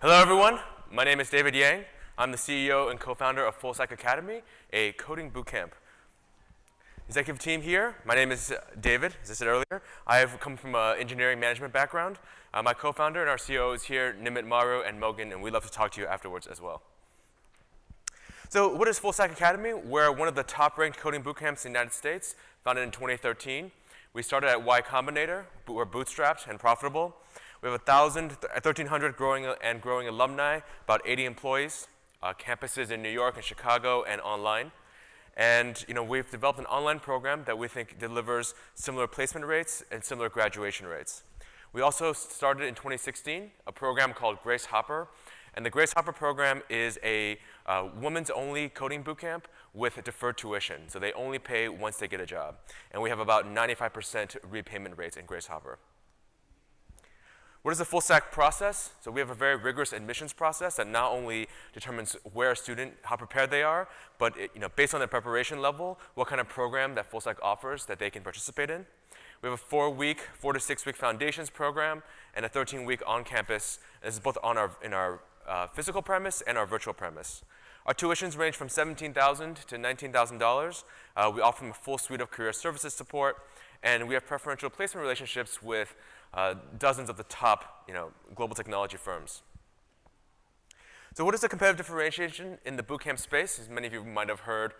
Hello everyone, my name is David Yang. I'm the CEO and co-founder of Fullstack Academy, a coding bootcamp. Executive team here, my name is David, as I said earlier. I've come from an engineering management background. My co-founder and our CEO is here, Nimit Maru and Mogan, and we'd love to talk to you afterwards as well. So what is Fullstack Academy? We're one of the top-ranked coding bootcamps in the United States, founded in 2013. We started at Y Combinator, but we're bootstrapped and profitable. We have 1,300 growing alumni, about 80 employees, campuses in New York and Chicago and online. And we've developed an online program that we think delivers similar placement rates and similar graduation rates. We also started in 2016 a program called Grace Hopper. And the Grace Hopper program is a women's only coding bootcamp with deferred tuition. So they only pay once they get a job. And we have about 95% repayment rates in Grace Hopper. What is the Fullstack process? So we have a very rigorous admissions process that not only determines where a student, how prepared they are, but based on their preparation level, what kind of program that Fullstack offers that they can participate in. We have a 4 to 6 week foundations program and a 13-week on-campus. This is both in our physical premise and our virtual premise. Our tuitions range from $17,000 to $19,000. We offer them a full suite of career services support, and we have preferential placement relationships with dozens of the top global technology firms. So what is the competitive differentiation in the bootcamp space? As many of you might have heard,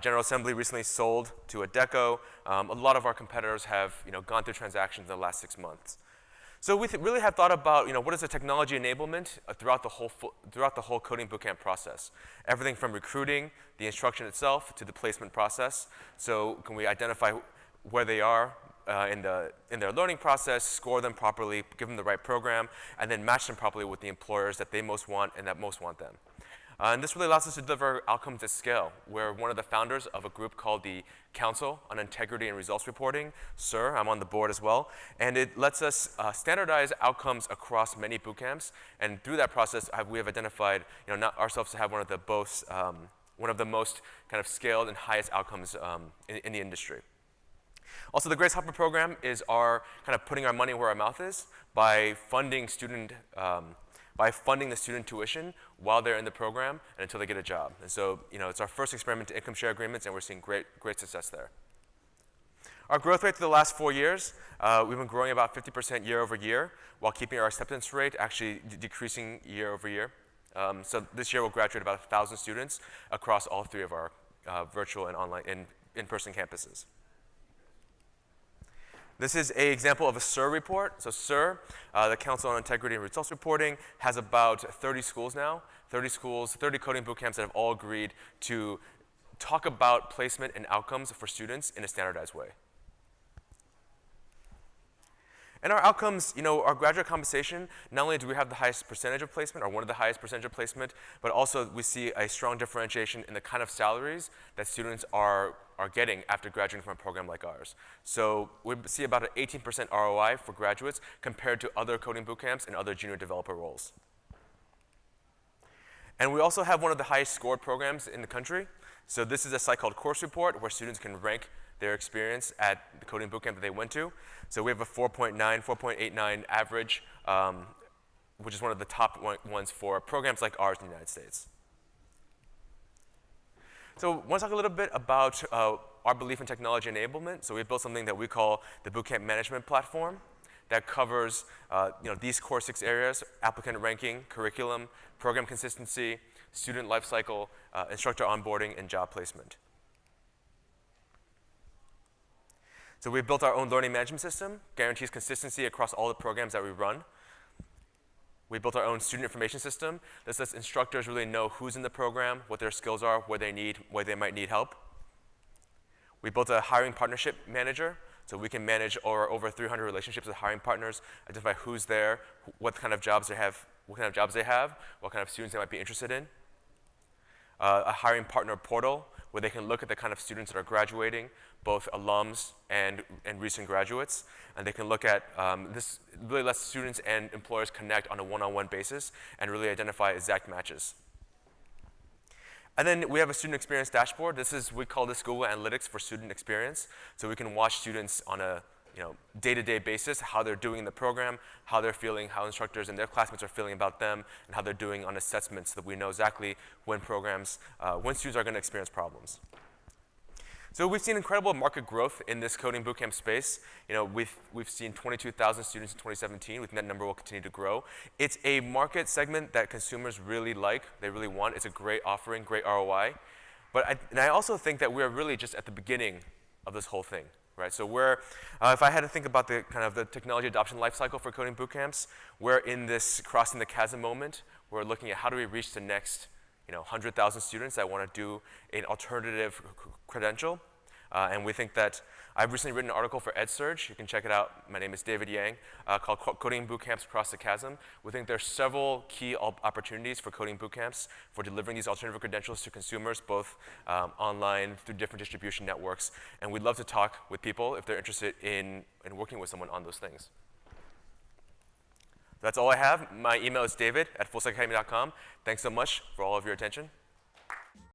General Assembly recently sold to Adecco. A lot of our competitors have gone through transactions in the last 6 months. So we really have thought about what is the technology enablement throughout the whole coding bootcamp process. Everything from recruiting, the instruction itself, to the placement process. So can we identify where they are in their learning process, score them properly, give them the right program, and then match them properly with the employers that they most want and that most want them. And this really allows us to deliver outcomes at scale. We're one of the founders of a group called the Council on Integrity and Results Reporting. SIR, I'm on the board as well. And it lets us standardize outcomes across many bootcamps. And through that process, we have identified ourselves to have one of the most kind of scaled and highest outcomes in the industry. Also, the Grace Hopper program is our kind of putting our money where our mouth is by funding the student tuition while they're in the program and until they get a job. And so, it's our first experiment to income share agreements, and we're seeing great success there. Our growth rate through the last 4 years, we've been growing about 50% year over year, while keeping our acceptance rate actually decreasing year over year. So this year we'll graduate about 1,000 students across all 3 of our virtual and online in-person campuses. This is an example of a SIR report. So SIR, the Council on Integrity and Results Reporting, has about 30 schools now, 30 coding bootcamps that have all agreed to talk about placement and outcomes for students in a standardized way. And our outcomes, our graduate compensation, not only do we have the highest percentage of placement, or one of the highest percentage of placement, but also we see a strong differentiation in the kind of salaries that students are getting after graduating from a program like ours. So we see about an 18% ROI for graduates compared to other coding bootcamps and other junior developer roles. And we also have one of the highest scored programs in the country. So this is a site called Course Report, where students can rank their experience at the coding bootcamp that they went to. So we have a 4.9, 4.89 average, which is one of the top ones for programs like ours in the United States. So I want to talk a little bit about our belief in technology enablement. So we built something that we call the Bootcamp Management Platform that covers these core 6 areas: applicant ranking, curriculum, program consistency, student lifecycle, instructor onboarding, and job placement. So we built our own learning management system, guarantees consistency across all the programs that we run. We built our own student information system. This lets instructors really know who's in the program, what their skills are, where they might need help. We built a hiring partnership manager, so we can manage over 300 relationships with hiring partners, identify who's there, what kind of jobs they have, what kind of students they might be interested in. A hiring partner portal, where they can look at the kind of students that are graduating, both alums and recent graduates. And they can look at, this really lets students and employers connect on a one-on-one basis and really identify exact matches. And then we have a student experience dashboard. We call this Google Analytics for student experience. So we can watch students on a day-to-day basis, how they're doing in the program, how they're feeling, how instructors and their classmates are feeling about them, and how they're doing on assessments so that we know exactly when students are going to experience problems. So we've seen incredible market growth in this coding bootcamp space. We've seen 22,000 students in 2017. We think that number will continue to grow. It's a market segment that consumers really like, they really want. It's a great offering, great ROI. And I also think that we're really just at the beginning of this whole thing, right? So if I had to think about the kind of the technology adoption lifecycle for coding bootcamps, we're in this crossing the chasm moment. We're looking at how do we reach the next 100,000 students that want to do an alternative credential. And we think that I've recently written an article for EdSurge. You can check it out. My name is David Yang, called Coding Bootcamps Across the Chasm. We think there's several key opportunities for coding bootcamps for delivering these alternative credentials to consumers, both online through different distribution networks. And we'd love to talk with people if they're interested in working with someone on those things. That's all I have. My email is david@fullstackacademy.com. Thanks so much for all of your attention.